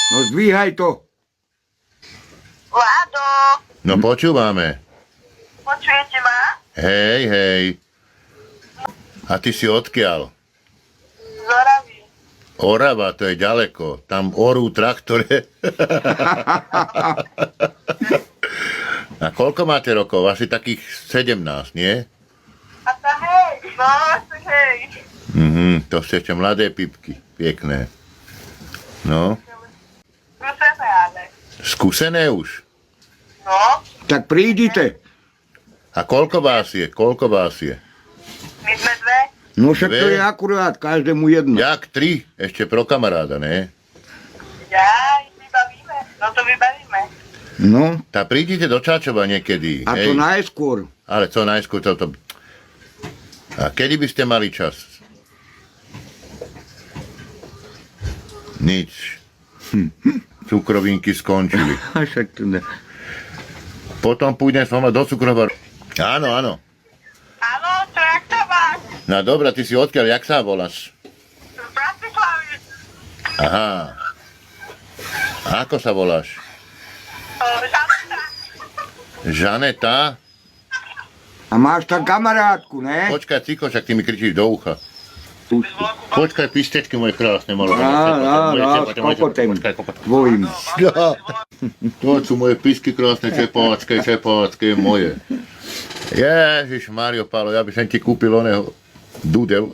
No zdvíhaj to. Vlado, No počúvame. počujete ma? Hej, hej. A ty si odkiaľ? Z Oravy. Orava, to je ďaleko. Tam orú traktore. A koľko máte rokov? Asi takých 17, nie? A to hej, no, to hej. To ste ešte mladé pipky. Pekné. No. Skúsené ale. Skúsené už. No, Tak prídite. A koľko vás je? Koľko vás je? my sme dve. No však to Dve. je akurát, každému jedno. Jak 3? Ešte pro kamaráda, ne? Jaj, vybavíme. No to vybavíme. No, Tá prídite do Čáčova niekedy. a to najskôr. Ale co najskôr toto... A kedy by ste mali čas? Nič. Cukrovinky skončili. A však to ne. Potom pôjdem s vama do cukrovaru. Áno, áno. Áno, čo, jak sa máš? No dobrá, ty si odkiaľ, jak sa voláš? Z Bratislavy. Aha. A ako sa voláš? Žaneta. Žaneta? A máš tam kamarátku, ne? Počkaj, Ciko, však ty mi kričíš do ucha. Počkaj, pistečky moje krásne, malo. Kokotem. Tvojim. To sú moje pisky krásne, čepácké, moje. Ježiš, Mário Pálo, ja by som ti kúpil oného dudel.